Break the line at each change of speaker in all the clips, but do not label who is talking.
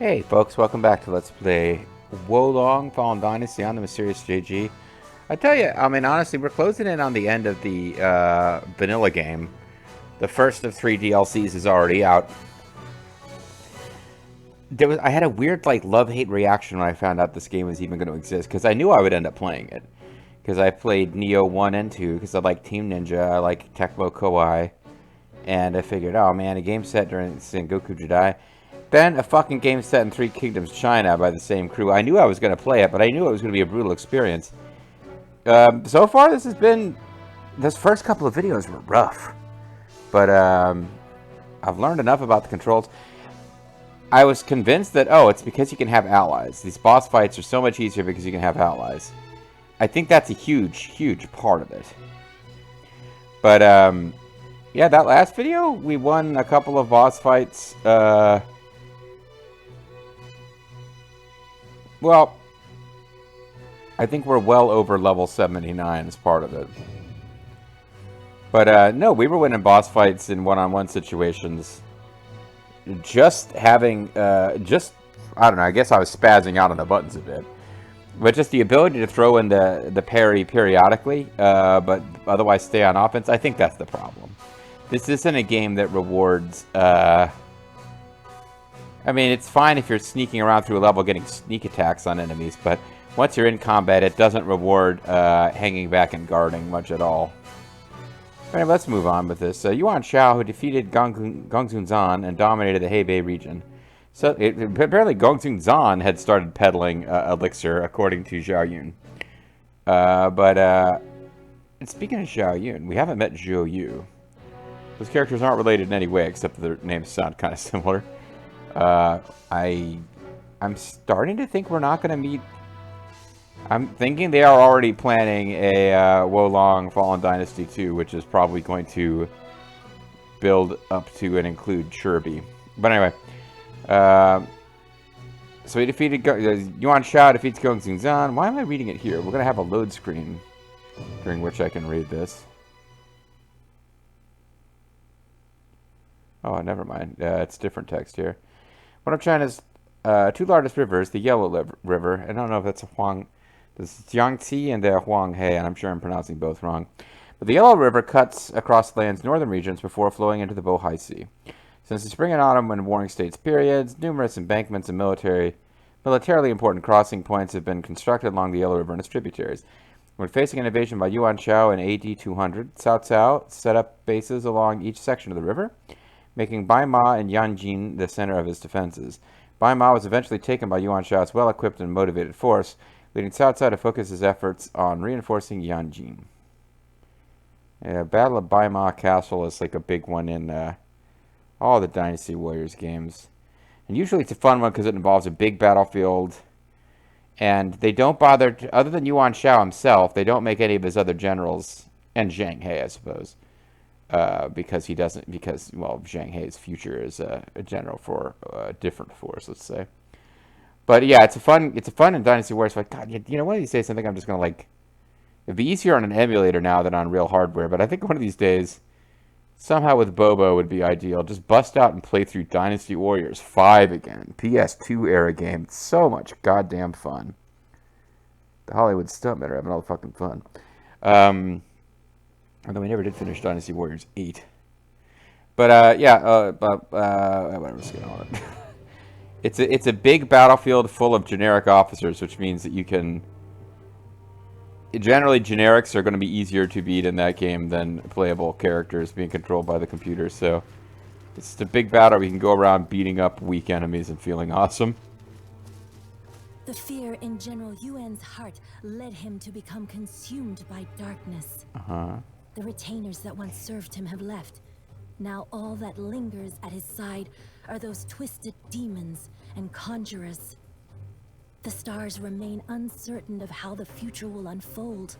Hey folks, welcome back to Let's Play Wolong Fallen Dynasty on the Mysterious JG. I tell you, I mean, honestly, we're closing in on the end of the vanilla game. The first of 3 DLCs is already out. I had a weird, like, love-hate reaction when I found out this game was even going to exist, because I knew I would end up playing it. Because I played Neo 1 and 2, because I like Team Ninja, I like Tecmo Koei, and I figured, oh man, a game set during Sengoku Jidai. Then a fucking game set in Three Kingdoms, China by the same crew. I knew I was going to play it, but I knew it was going to be a brutal experience. So far, this first couple of videos were rough. But I've learned enough about the controls. I was convinced that, oh, it's because you can have allies. These boss fights are so much easier because you can have allies. I think that's a huge, huge part of it. But, yeah, that last video, we won a couple of boss fights. Well, I think we're well over level 79 as part of it. But, no, we were winning boss fights in one-on-one situations. Just having, I don't know, I guess I was spazzing out on the buttons a bit. But just the ability to throw in the parry periodically, but otherwise stay on offense, I think that's the problem. This isn't a game that rewards, I mean, it's fine if you're sneaking around through a level getting sneak attacks on enemies, but once you're in combat, it doesn't reward hanging back and guarding much at all. Alright, let's move on with this. Yuan Shao, who defeated Gongsun Zan and dominated the Hebei region. So, apparently Gongsun Zan had started peddling elixir, according to Zhao Yun. And speaking of Zhao Yun, we havenent met Zhou Yu. Those characters aren't related in any way, except that their names sound kind of similar. I'm starting to think we're not going to meet... I'm thinking they are already planning a Wolong Fallen Dynasty 2, which is probably going to build up to and include Chirby. But anyway, so he defeated... Yuan Shao defeats Gongsun Zan. Why am I reading it here? We're going to have a load screen during which I can read this. Oh, never mind. It's different text here. One of China's 2 largest rivers, the Yellow River, I don't know if that's this is Yangtze and the Huanghe, and I'm sure I'm pronouncing both wrong. But the Yellow River cuts across the land's northern regions before flowing into the Bohai Sea. Since the spring and autumn and warring states periods, numerous embankments and militarily important crossing points have been constructed along the Yellow River and its tributaries. When facing an invasion by Yuan Shao in AD 200, Cao Cao set up bases along each section of the river, making Baima and Yanjin the center of his defenses. Baima was eventually taken by Yuan Shao's well-equipped and motivated force, leading Cao Cao to focus his efforts on reinforcing Yanjin. Yeah, Battle of Baima Castle is like a big one in all the Dynasty Warriors games. And usually it's a fun one because it involves a big battlefield. And they don't bother, other than Yuan Shao himself, they don't make any of his other generals, and Zhang He, I suppose. Because Zhang Hei's future is a general for a different force, let's say. But yeah, it's a fun in Dynasty Warriors. Like, God, you know, one of these days I think I'm just gonna like. It'd be easier on an emulator now than on real hardware. But I think one of these days, somehow with Bobo would be ideal. Just bust out and play through Dynasty Warriors 5 again, PS2 era game. It's so much goddamn fun. The Hollywood stuntmen are having all the fucking fun. Although we never did finish Dynasty Warriors 8. But, whatever's going on. It's a big battlefield full of generic officers, which means that you can... Generally, generics are going to be easier to beat in that game than playable characters being controlled by the computer, so... It's just a big battle where you can go around beating up weak enemies and feeling awesome.
The fear in General Yuan's heart led him to become consumed by darkness. The retainers that once served him have left. Now all that lingers at his side are those twisted demons and conjurers. The stars remain uncertain of how the future will unfold.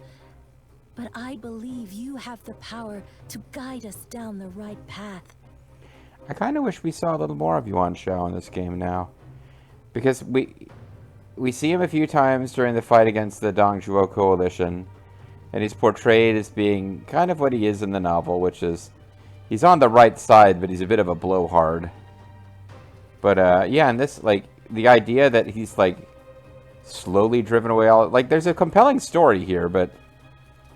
But I believe you have the power to guide us down the right path.
I kind of wish we saw a little more of Yuan Shao in this game now. Because we see him a few times during the fight against the Dongzhuo Coalition. And he's portrayed as being kind of what he is in the novel, which is... He's on the right side, but he's a bit of a blowhard. But, yeah, and this, like... the idea that he's like slowly driven away all like there's a compelling story here, but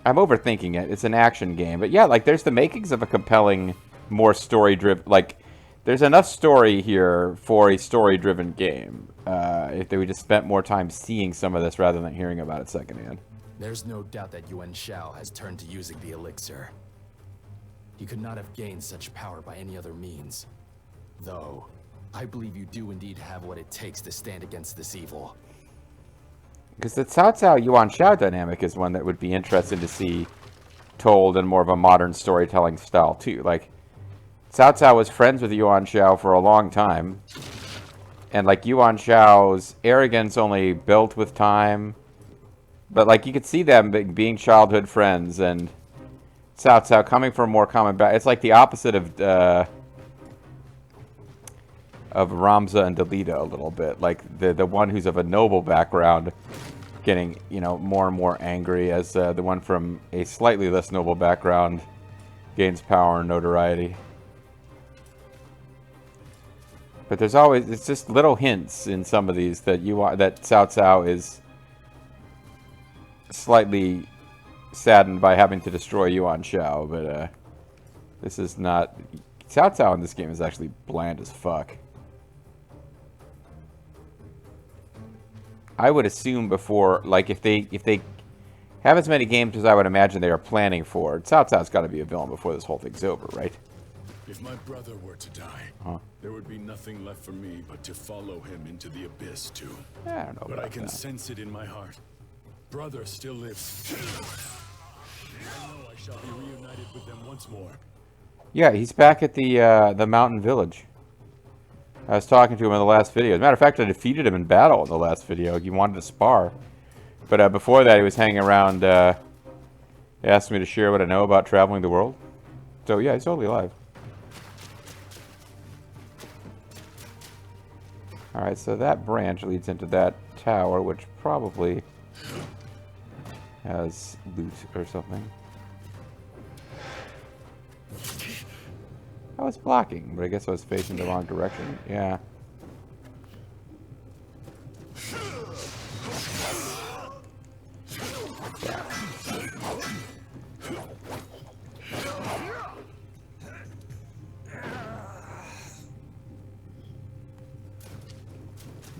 I'm overthinking it. It's an action game, but yeah, like there's the makings of a compelling, more story-driven. Like there's enough story here for a story-driven game. If they would just spent more time seeing some of this rather than hearing about it secondhand.
There's no doubt that Yuan Shao has turned to using the elixir. He could not have gained such power by any other means. Though, I believe you do indeed have what it takes to stand against this evil.
Because the Cao Cao Yuan Shao dynamic is one that would be interesting to see told in more of a modern storytelling style too. Like Cao Cao was friends with Yuan Shao for a long time, and like Yuan Shao's arrogance only built with time. But like you could see them being childhood friends, and Cao Cao coming from more common back. It's like the opposite of Ramza and Delita a little bit. Like the one who's of a noble background getting, you know, more and more angry as the one from a slightly less noble background gains power and notoriety. But there's always, it's just little hints in some of these that that Cao Cao is slightly saddened by having to destroy Yuan Shao, but this is not. Cao Cao in this game is actually bland as fuck. I would assume before, like if they have as many games as I would imagine they are planning for, Cao Cao's got to be a villain before this whole thing's over, right?
If my brother were to die, there would be nothing left for me but to follow him into the abyss too.
I don't know
But
about
I can
that.
sense it in my heart. Brother still lives. I know I shall be reunited with them once more.
Yeah, he's back at the mountain village. I was talking to him in the last video. As a matter of fact, I defeated him in battle in the last video. He wanted to spar. But before that, he was hanging around. He asked me to share what I know about traveling the world. So yeah, he's totally alive. Alright, so that branch leads into that tower, which probably has loot or something. I was blocking, but I guess I was facing the wrong direction. Yeah.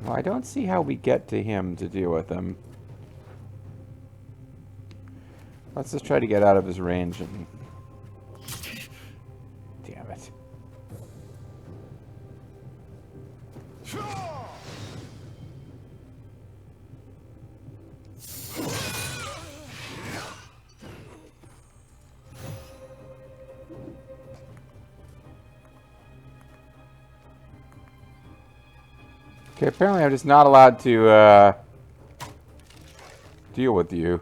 Well, I don't see how we get to him to deal with him. Let's just try to get out of his range and... Damn it. Okay, apparently I'm just not allowed to deal with you.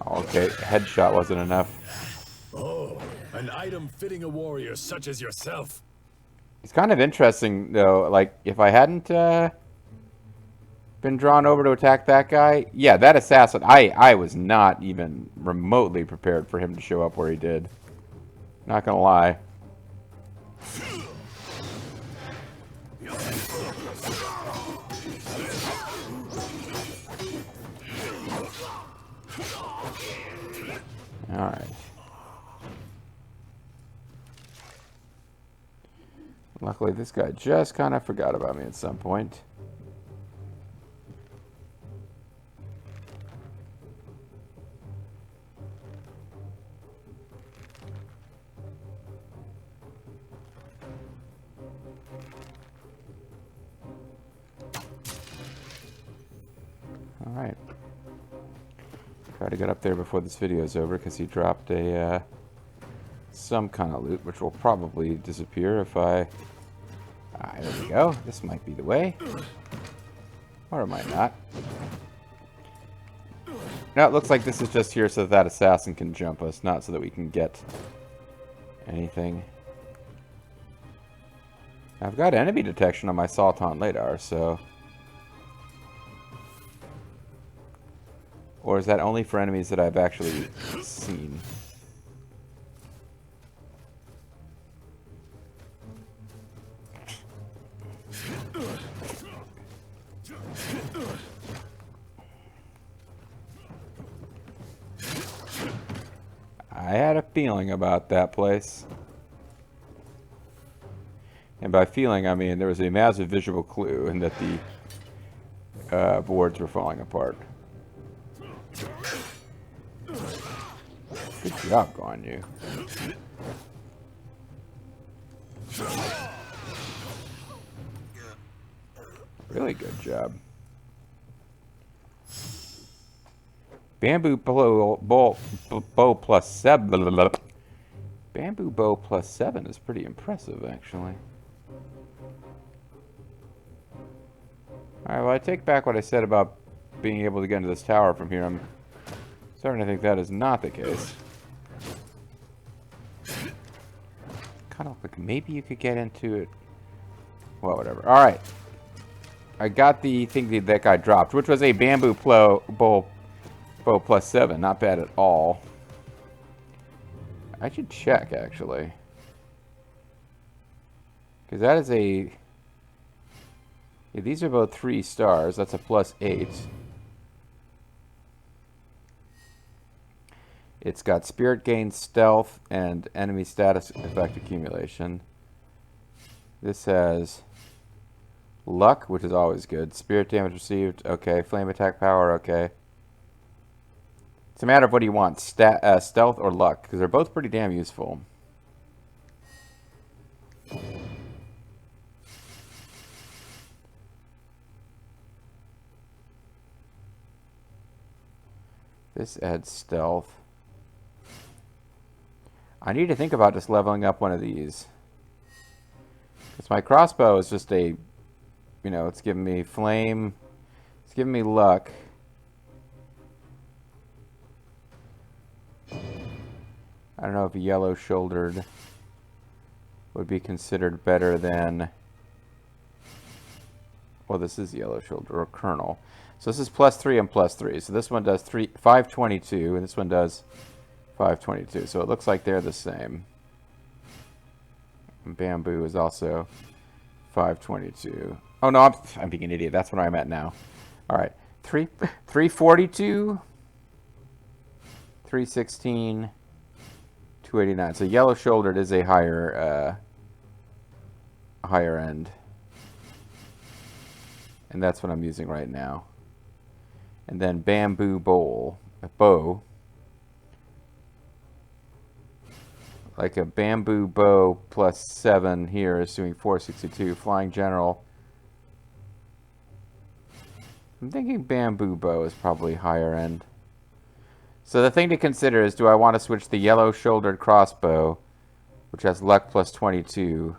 Oh, okay, headshot wasn't enough.
Oh, an item fitting a warrior such as yourself.
It's kind of interesting, though, like, if I hadn't been drawn over to attack that guy, yeah, that assassin, I was not even remotely prepared for him to show up where he did. Not gonna lie. Alright. Luckily, this guy just kind of forgot about me at some point. Alright. Try to get up there before this video is over because he dropped a some kind of loot, which will probably disappear if I... there we go. This might be the way. Or it might not. No, it looks like this is just here so that assassin can jump us, not so that we can get anything. I've got enemy detection on my Sultan radar, so... Or is that only for enemies that I've actually seen? feeling about that place. And by feeling, I mean there was a massive visual clue in that the boards were falling apart. Good job, Guan Yu. Really good job. Bamboo bow plus 7. Bamboo bow plus 7 is pretty impressive, actually. Alright, well, I take back what I said about being able to get into this tower from here. I'm starting to think that is not the case. Kind of like maybe you could get into it. Well, whatever. Alright. I got the thing that guy dropped, which was a bamboo bow plus 7. Not bad at all. I should check, actually. Because that is a... Yeah, these are both 3 stars. That's a plus 8. It's got spirit gain, stealth, and enemy status effect accumulation. This has luck, which is always good. Spirit damage received, okay. Flame attack power, okay. It's a matter of what do you want, stealth or luck, because they're both pretty damn useful. This adds stealth. I need to think about just leveling up one of these. Because my crossbow is just a, you know, it's giving me flame, it's giving me luck. I don't know if yellow-shouldered would be considered better than... Well, this is yellow-shouldered, or colonel. So this is plus 3 and plus 3. So this one does 522, and this one does 522. So it looks like they're the same. And bamboo is also 522. Oh, no, I'm being an idiot. That's what I'm at now. All right. 342, 316, 289. So yellow-shouldered is a higher end. And that's what I'm using right now. And then bamboo bow. Like a bamboo bow plus 7 here is doing 462. Flying general. I'm thinking bamboo bow is probably higher end. So the thing to consider is, do I want to switch the yellow-shouldered crossbow, which has luck plus 22,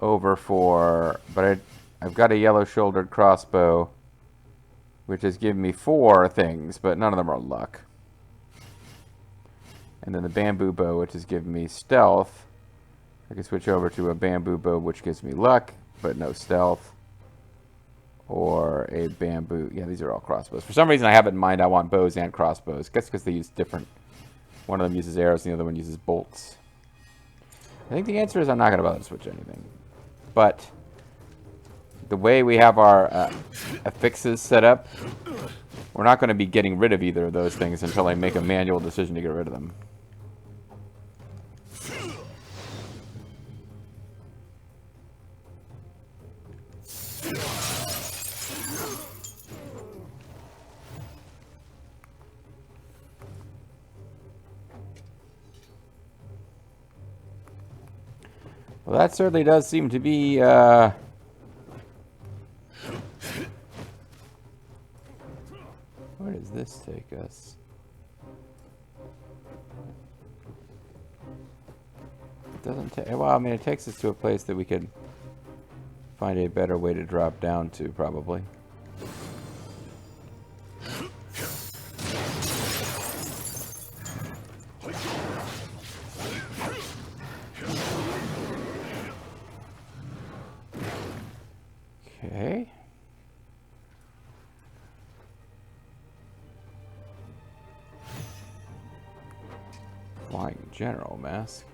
over for... But I've got a yellow-shouldered crossbow, which has given me 4 things, but none of them are luck. And then the bamboo bow, which has given me stealth. I can switch over to a bamboo bow, which gives me luck, but no stealth. Or a bamboo... Yeah, these are all crossbows. For some reason, I have it in mind I want bows and crossbows. I guess because they use different... One of them uses arrows, and the other one uses bolts. I think the answer is I'm not going to bother to switch anything. But... the way we have our affixes set up, we're not going to be getting rid of either of those things until I make a manual decision to get rid of them. Well, that certainly does seem to be... Where does this take us? It doesn't take... Well, I mean, it takes us to a place that we could find a better way to drop down to, probably. Okay. Flying general mask.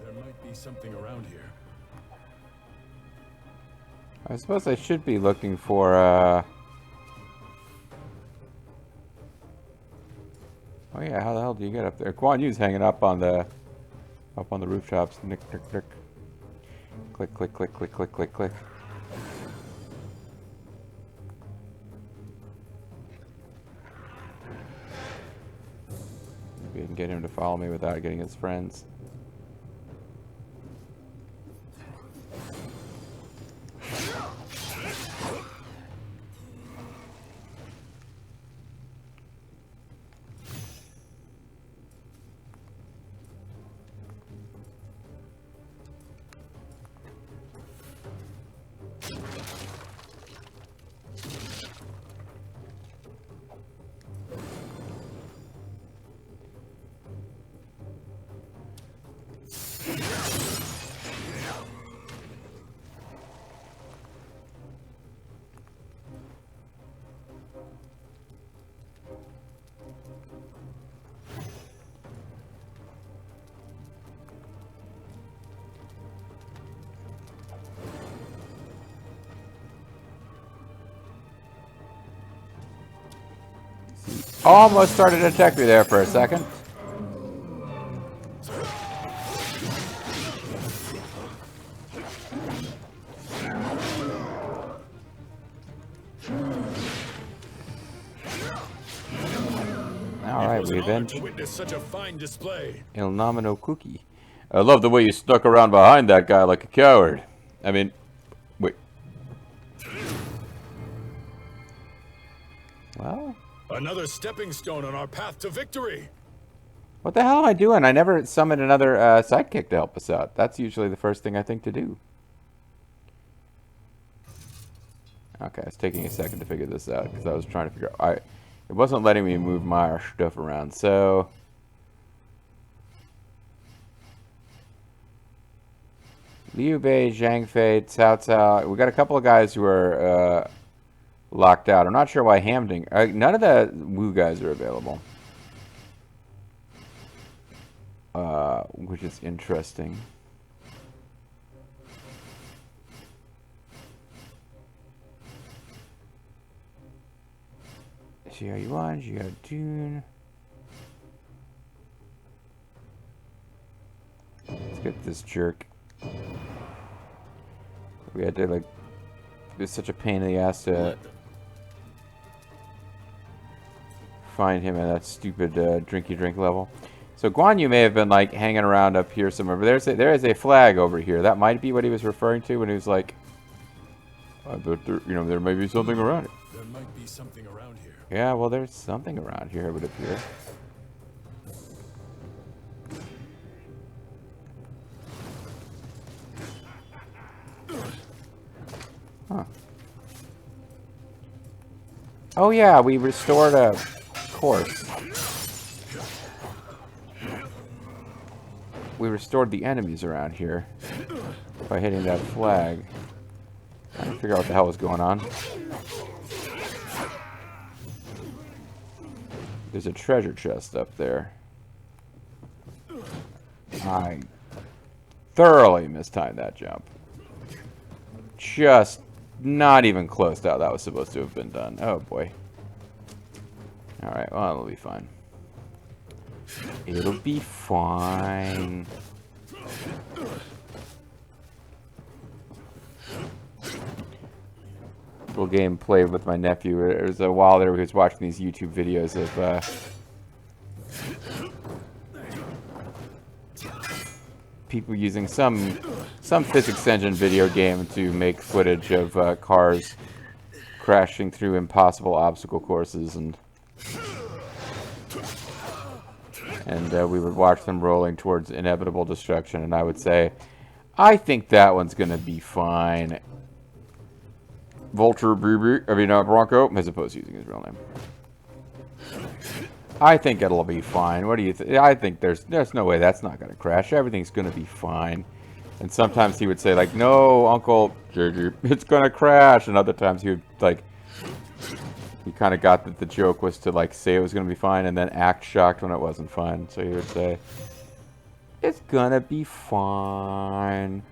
There might be something around here.
I suppose I should be looking for, well, Oh yeah, how the hell do you get up there? Guan Yu's hanging up on the rooftops. Nick, nick, nick. Click, click, click, click, click, click, click. Maybe I can get him to follow me without getting his friends. Almost started to attack me there for a second. Alright, we've been
to witness such a fine display.
El Nomino Cookie. I love the way you stuck around behind that guy like a coward. I mean, wait. Well,
Another stepping stone on our path to victory.
what the hell am I doing? I never summoned another sidekick to help us out. That's usually the first thing I think to do. Okay, it's taking a second to figure this out because I was trying to figure out. It wasn't letting me move my stuff around, so. Liu Bei, Zhang Fei, Cao Cao. We got a couple of guys who are locked out. I'm not sure why Hamding. None of the Wu guys are available. Which is interesting. Yuan, you got Dune. Let's get this jerk. We had to, like, it's such a pain in the ass to find him at that stupid drinky drink level. So Guan Yu may have been like hanging around up here somewhere, but there is a flag over here. That might be what he was referring to when he was like, I bet there, you know, there may be something around it.
There might be something around here.
Yeah, well, there's something around here, it would appear. Huh. Oh yeah, we restored a course. We restored the enemies around here by hitting that flag. Trying to figure out what the hell was going on. There's a treasure chest up there. I thoroughly mistimed that jump. Just not even close to how that was supposed to have been done. Oh boy. Alright, well, it'll be fine. It'll be fine. Little game played with my nephew. There was a while there he was watching these YouTube videos of people using some physics engine video game to make footage of cars crashing through impossible obstacle courses, and we would watch them rolling towards inevitable destruction, and I would say, I think that one's gonna be fine. Vulture Bronco, as opposed to using his real name. I think it'll be fine. What do you think? I think there's no way that's not gonna crash. Everything's gonna be fine. And sometimes he would say like, no, Uncle JJ, it's gonna crash. And other times he would like, he kind of got that the joke was to like say it was gonna be fine and then act shocked when it wasn't fine. So he would say, it's gonna be fine.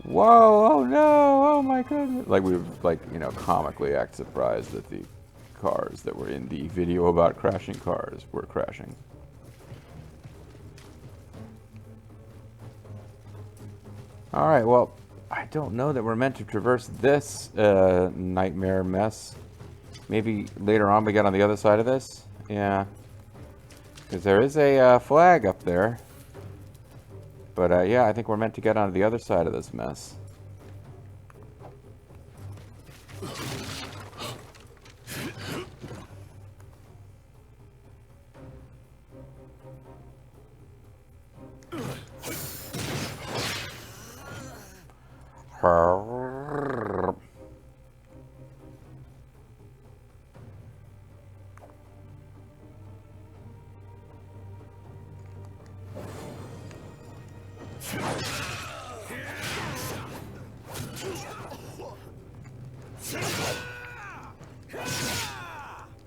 Whoa, oh no, oh my goodness. Like we would like, you know, comically act surprised at the cars that were in the video about crashing cars were crashing. Alright, well, I don't know that we're meant to traverse this nightmare mess. Maybe later on we get on the other side of this? Yeah. Because there is a flag up there. But yeah, I think we're meant to get on the other side of this mess.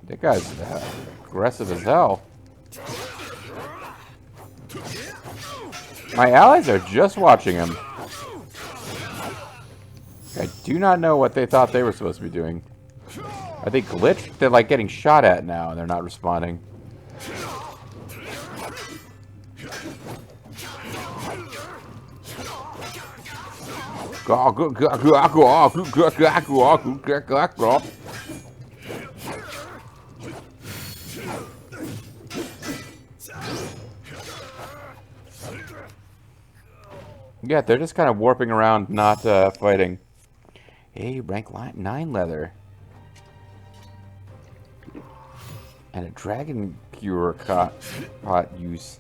That guy's aggressive as hell. My allies are just watching him. I do not know what they thought they were supposed to be doing. Are they glitched? They're like getting shot at now and they're not responding. Yeah, they're just kind of warping around, not fighting. Hey, rank 9 leather. And a dragon cure pot use.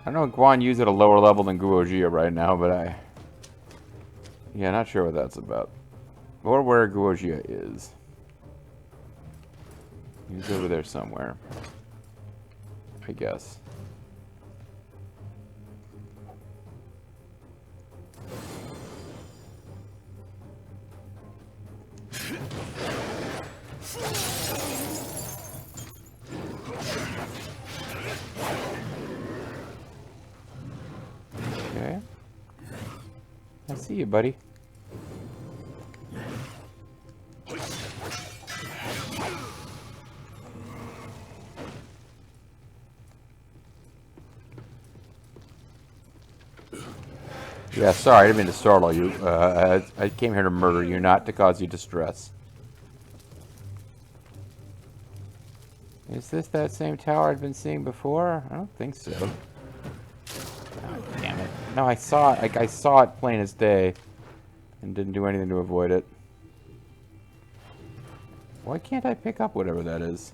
I don't know if Guan used at a lower level than Guojia right now, but yeah, not sure what that's about. Or where Guojia is. He's over there somewhere, I guess. Okay. I see you, buddy. Yeah, sorry, I didn't mean to startle you. I came here to murder you, not to cause you distress. Is this that same tower I'd been seeing before? I don't think so. Oh, damn it. No, I saw it. Like, I saw it plain as day and didn't do anything to avoid it. Why can't I pick up whatever that is?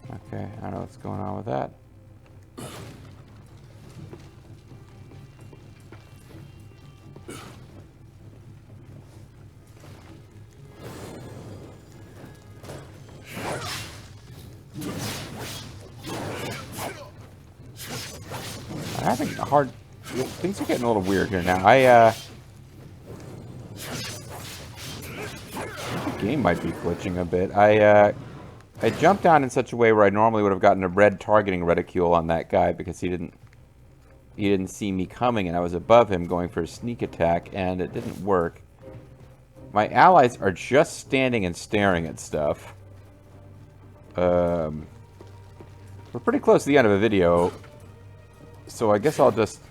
Okay, I don't know what's going on with that. I'm having a hard... Things are getting a little weird here now. The game might be glitching a bit. I jumped down in such a way where I normally would have gotten a red targeting reticule on that guy because he didn't see me coming and I was above him going for a sneak attack and it didn't work. My allies are just standing and staring at stuff. We're pretty close to the end of the video, so I guess I'll just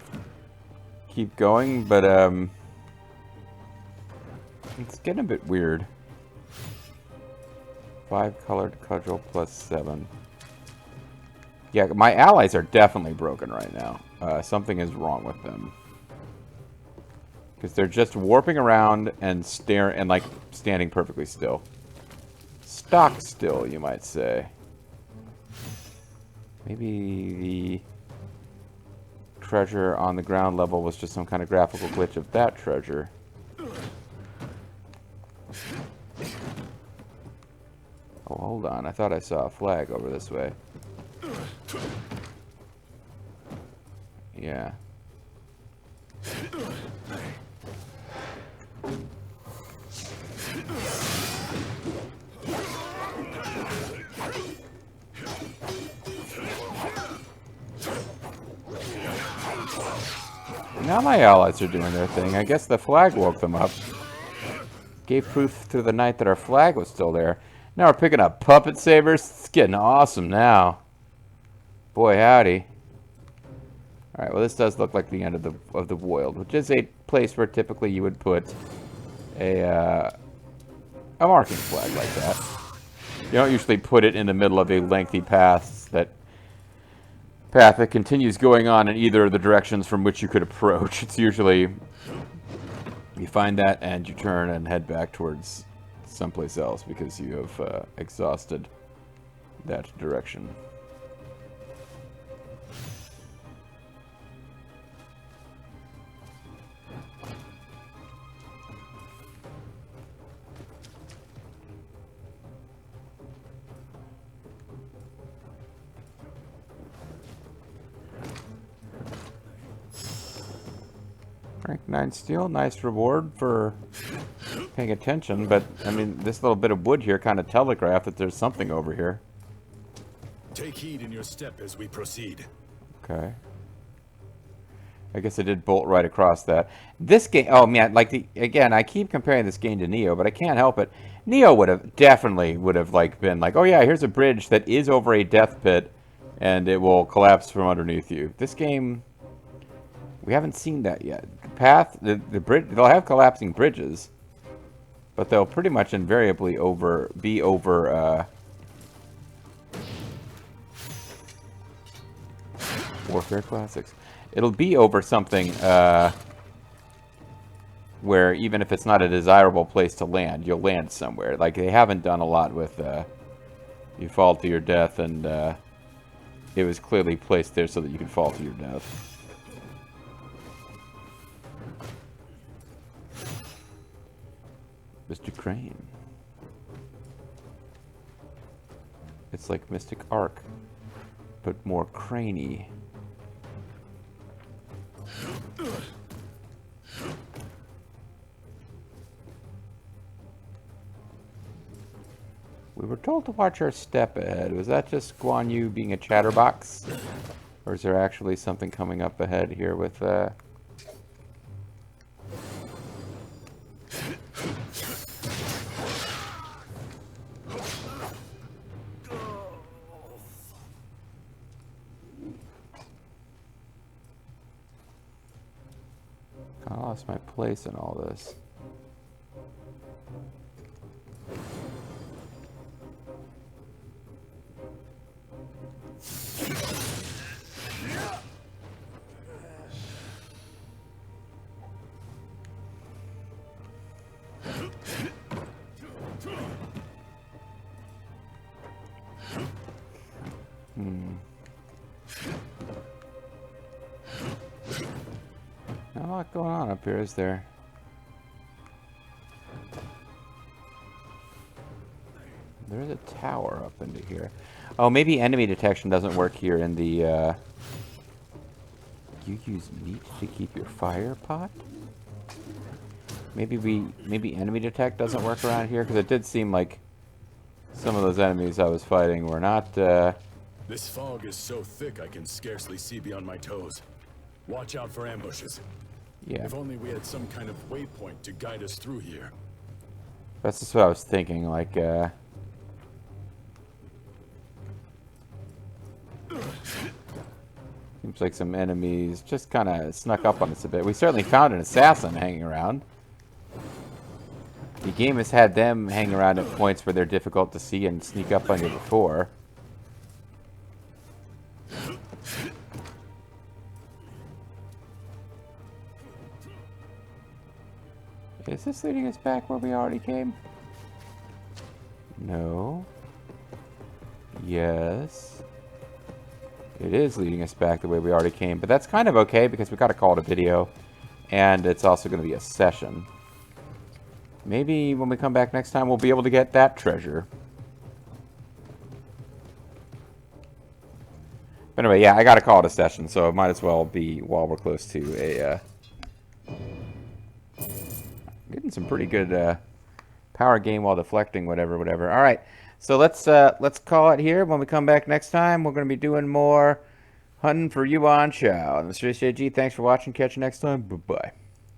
keep going, but it's getting a bit weird. 5 colored cudgel plus 7. Yeah, my allies are definitely broken right now. Something is wrong with them. Because they're just warping around and staring and like standing perfectly still. Stock still, you might say. Maybe the treasure on the ground level was just some kind of graphical glitch of that treasure. Oh, hold on. I thought I saw a flag over this way. Yeah. Now my allies are doing their thing. I guess the flag woke them up. Gave proof through the night that our flag was still there. Now we're picking up puppet sabers. It's getting awesome now. Boy, howdy. Alright, well this does look like the end of the Void, which is a place where typically you would put a marking flag like that. You don't usually put it in the middle of a lengthy path that continues going on in either of the directions from which you could approach. It's usually you find that and you turn and head back towards someplace else because you have exhausted that direction. Rank 9 steel, nice reward for paying attention, but I mean, this little bit of wood here kind of telegraphed that there's something over here.
Take heed in your step as we proceed.
Okay. I guess I did bolt right across that. This game, oh man, like again, I keep comparing this game to Neo, but I can't help it. Neo definitely would have like been like, oh yeah, here's a bridge that is over a death pit, and it will collapse from underneath you. This game, we haven't seen that yet. The bridge, they'll have collapsing bridges, but they'll pretty much invariably be over Warfare Classics. It'll be over something where even if it's not a desirable place to land, you'll land somewhere. Like they haven't done a lot with you fall to your death, and it was clearly placed there so that you could fall to your death. Mr. Crane. It's like Mystic Arc, but more craney. We were told to watch our step ahead. Was that just Guan Yu being a chatterbox? Or is there actually something coming up ahead here with I lost my place in all this. Not a lot going on up here, is there? There's a tower up into here. Oh, maybe enemy detection doesn't work here in the, You use meat to keep your fire pot? Maybe enemy detect doesn't work around here, because it did seem like some of those enemies I was fighting were not,
This fog is so thick I can scarcely see beyond my toes. Watch out for ambushes.
Yeah.
If only we had some kind of waypoint to guide us through here.
That's just what I was thinking, like, seems like some enemies just kind of snuck up on us a bit. We certainly found an assassin hanging around. The game has had them hang around at points where they're difficult to see and sneak up on you before. Is this leading us back where we already came? No. Yes. It is leading us back the way we already came, but that's kind of okay because we got to call it a video, and it's also going to be a session. Maybe when we come back next time, we'll be able to get that treasure. But anyway, yeah, I got to call it a session, so it might as well be while we're close to a... Getting some pretty good power gain while deflecting, whatever. All right, so let's call it here. When we come back next time, we're going to be doing more Hunting for Yuan Shao. And Mr. JG, thanks for watching. Catch you next time. Bye-bye.